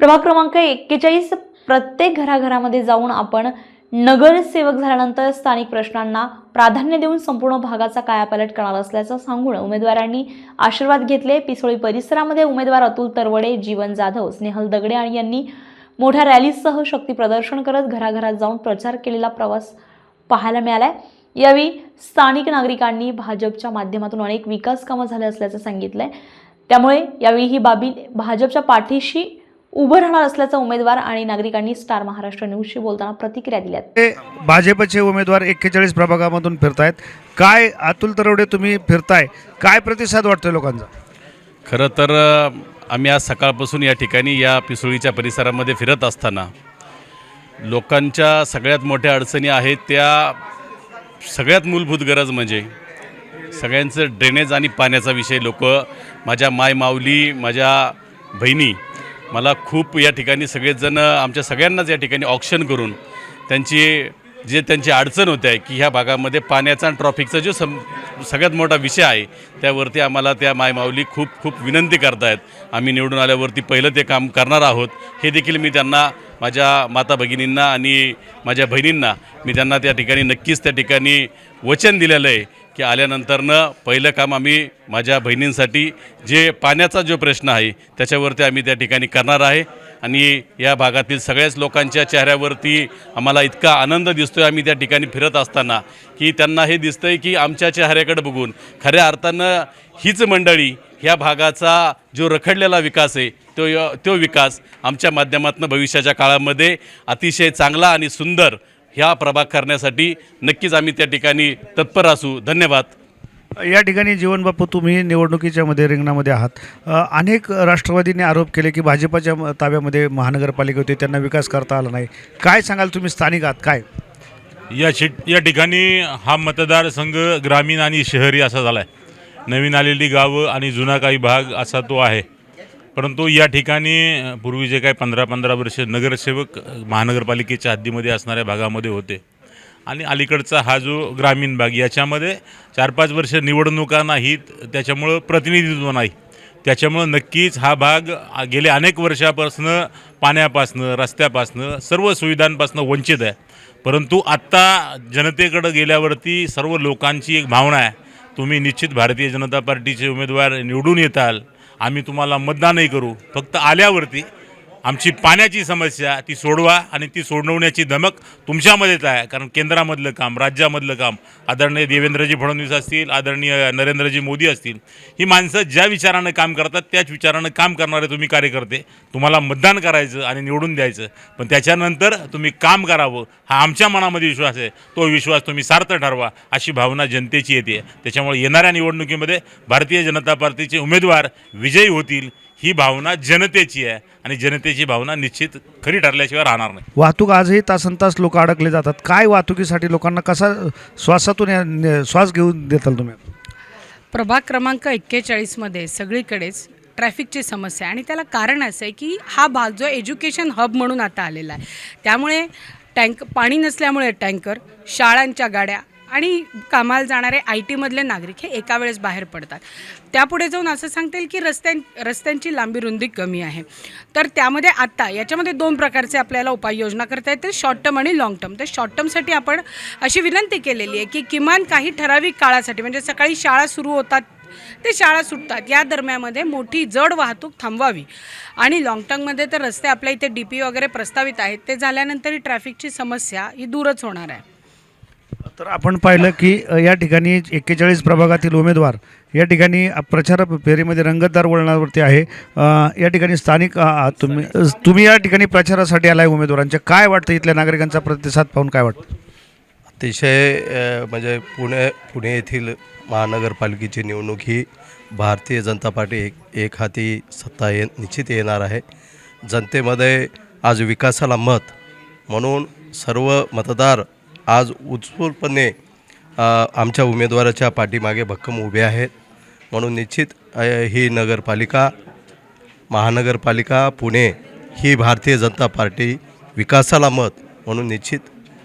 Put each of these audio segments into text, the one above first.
प्रभाग क्रमांक 41 प्रत्येक घराघरामध्ये जाऊन आपण नगरसेवक झाल्यानंतर स्थानिक प्रश्नांना प्राधान्य देऊन संपूर्ण भागाचा कायापालट करणार असल्याचं सांगून उमेदवारांनी आशीर्वाद घेतले। पिसोळी परिसरामध्ये उमेदवार अतुल तरवडे, जीवन जाधव, स्नेहल दगडे यांनी मोठ्या रॅलीसह शक्ती प्रदर्शन करत घराघरात जाऊन प्रचार केलेला प्रवास पाहायला मिळाला। यावेळी स्थानिक नागरिकांनी भाजपच्या माध्यमातून अनेक विकास कामं झाले असल्याचं सांगितलंय। त्यामुळे यावेळी ही बाबी भाजपच्या पाठीशी उभं राहणार असल्याचा उमेदवार आणि नागरिकांनी स्टार महाराष्ट्र न्यूजशी बोलताना प्रतिक्रिया दिल्या। भाजपचे उमेदवार 41 प्रभागामधून फिरतायत। काय अतुल तरवडे तुम्ही फिरताय, काय प्रतिसाद वाटतोय लोकांचा? खरं तर आम्ही आज सकाळपासून या ठिकाणी या पिसोळीच्या परिसरामध्ये फिरत असताना लोकांच्या सगळ्यात मोठ्या अडचणी आहेत त्या सगळ्यात मूलभूत गरज म्हणजे सगळ्यांचं ड्रेनेज आणि पाण्याचा विषय लोक माझ्या मायमाऊली, माझ्या बहिणी मला खूप या ठिकाणी सगळेजण आमच्या सगळ्यांनाच या ठिकाणी ऑक्शन करून त्यांची अडचण होते आहे की ह्या भागामध्ये पाण्याचा आणि ट्रॉफिकचा जो सगळ्यात मोठा विषय आहे त्यावरती आम्हाला त्या मायमाऊली खूप विनंती करतायत। आम्ही निवडून आल्यावरती पहिलं ते काम करणार आहोत हे देखील मी त्यांना, माझ्या माता भगिनींना आणि माझ्या बहिणींना मी त्यांना त्या ठिकाणी नक्कीच त्या ठिकाणी वचन दिलेलं आहे की आल्यानंतरनं पहिलं काम आम्ही माझ्या बहिणींसाठी जे पाण्याचा जो प्रश्न आहे त्याच्यावरती आम्ही त्या ठिकाणी करणार आहे। आणि या भागातील सगळ्याच लोकांच्या चेहऱ्यावरती आम्हाला इतका आनंद दिसतोय आम्ही त्या ठिकाणी फिरत असताना की त्यांना हे दिसतंय की आमच्या चेहऱ्याकडे बघून खऱ्या अर्थानं हीच मंडळी ह्या भागाचा जो रखडलेला विकास आहे तो विकास आमच्या माध्यमातून भविष्याच्या काळामध्ये अतिशय चांगला आणि सुंदर ह्या प्रभाग करण्यासाठी नक्कीच आम्ही त्या ठिकाणी तत्पर असू। धन्यवाद। या ठिकाणी जीवन बापू तुम्ही निवडणुकीच्या रिंगणामध्ये आहात। अनेक राष्ट्रवादींनी आरोप केले की भाजपच्या ताब्यामध्ये महानगरपालिका होती, त्यांना विकास करता आला नाही। काय सांगाल तुम्ही, स्थानिक आहात, काय या ठिकाणी हा मतदारसंघ ग्रामीण आणि शहरी असा झाला आहे। नवीन आलेली गावं आणि जुना काही भाग असा तो आहे। परंतु या ठिकाणी पूर्वी जे काही 15 वर्ष नगरसेवक महानगरपालिकेच्या हद्दीमध्ये असणाऱ्या भागामध्ये होते आणि अलीकडचा हा जो ग्रामीण भाग याच्यामध्ये 4-5 वर्ष निवडणुका नाहीत, त्याच्यामुळं प्रतिनिधित्व नाही। त्याच्यामुळं नक्कीच हा भाग गेले अनेक वर्षापासून पाण्यापासनं, रस्त्यापासनं, सर्व सुविधांपासनं वंचित आहे। परंतु आत्ता जनतेकडं गेल्यावरती सर्व लोकांची एक भावना आहे, तुम्ही निश्चित भारतीय जनता पार्टीचे उमेदवार निवडून येताल, आम्ही तुम्हाला मतदानही करू, फक्त आल्यावरती आमची पाण्याची समस्या ती सोडवा आणि ती सोडवण्याची धमक तुमच्यामध्येच आहे। कारण केंद्रामधलं काम, राज्यामधलं काम आदरणीय देवेंद्रजी फडणवीस असतील, आदरणीय नरेंद्रजी मोदी असतील, ही माणसं ज्या विचारानं काम करतात त्याच विचारानं काम करणारे तुम्ही कार्यकर्ते, तुम्हाला मतदान करायचं आणि निवडून द्यायचं, पण त्याच्यानंतर तुम्ही काम करावं हा आमच्या मनामध्ये विश्वास आहे। तो विश्वास तुम्ही सार्थ ठरवा अशी भावना जनतेची येते। त्याच्यामुळे येणाऱ्या निवडणुकीमध्ये भारतीय जनता पार्टीचे उमेदवार विजयी होतील ही भावना जनतेची आहे आणि जनतेची भावना निश्चित खरी ठरल्याशिवाय राहणार नाही। वाहतूक आजही तासनतास लोक अडकले जातात, काय वाहतुकीसाठी लोकांना कसा श्वासातून श्वास घेऊन देताल तुम्ही? प्रभाग क्रमांक 41 मध्ये सगळीकडेच ट्रॅफिकची समस्या आणि त्याला कारण असं आहे की हा भाग जो एज्युकेशन हब म्हणून आता आलेला आहे, त्यामुळे पाणी नसल्यामुळे टँकर, शाळांच्या गाड्या आणि कामाला जाणारे IT मधले नागरिक हे एका वेळेस बाहेर पडतात। त्यापुढे जाऊन असं सांगता येईल की रस्त्यांची लांबी रुंदी कमी आहे। तर त्यामध्ये आत्ता याच्यामध्ये 2 प्रकारचे आपल्याला उपाययोजना करता येतील, शॉर्ट टर्म आणि लाँग टर्म। तर शॉर्ट टर्मसाठी आपण अशी विनंती केलेली आहे की किमान काही ठराविक काळासाठी, म्हणजे सकाळी शाळा सुरू होतात ते शाळा सुटतात या दरम्यानमध्ये मोठी जड वाहतूक थांबवावी आणि लाँग टर्ममध्ये तर रस्ते आपल्या इथे DP वगैरे प्रस्तावित आहेत, ते झाल्यानंतर ही ट्रॅफिकची समस्या ही दूरच होणार आहे। तर आपण पाहिलं की या ठिकाणी 41 प्रभागातील उमेदवार या ठिकाणी प्रचार फेरीमध्ये रंगतदार वळणावरती आहे। या ठिकाणी स्थानिक तुम्ही या ठिकाणी प्रचारासाठी आलाय उमेदवारांच्या, काय वाटतं इथल्या नागरिकांचा प्रतिसाद पाहून काय वाटतं? अतिशय म्हणजे पुणे येथील महानगरपालिकेची निवडणूक ही भारतीय जनता पार्टी एक हाती सत्ता निश्चित येणार आहे। जनतेमध्ये आज विकासाला मत म्हणून सर्व मतदार आज उत्स्फूर्तपणे आमच्या उमेदवाराच्या पाठीमागे भक्कम उभे आहेत। म्हणून निश्चित ही महानगरपालिका पुणे ही भारतीय जनता पार्टी विकासाला मत म्हणून निश्चित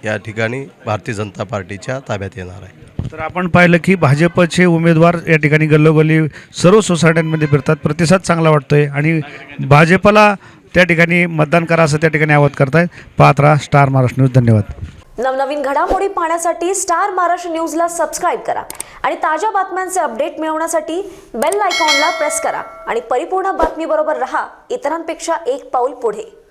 या ठिकाणी भारतीय जनता पार्टीच्या ताब्यात येणार आहे। तर आपण पाहिलं की भाजपचे उमेदवार या ठिकाणी गल्लोगल्ली सर्व सोसायट्यांमध्ये फिरतात, प्रतिसाद चांगला वाटतोय आणि भाजपला त्या ठिकाणी मतदान करा असं त्या ठिकाणी आवाहन करतायत. पाहत राहा स्टार महाराष्ट्र न्यूज. धन्यवाद. नवनवीन घडामोडी पाहण्यासाठी स्टार महाराष्ट्र न्यूजला सबस्क्राईब करा आणि ताज्या बातम्यांचे अपडेट मिळवण्यासाठी बेल आयकॉनला प्रेस करा आणि परिपूर्ण बातमीबरोबर रहा, इतरांपेक्षा एक पाऊल पुढे.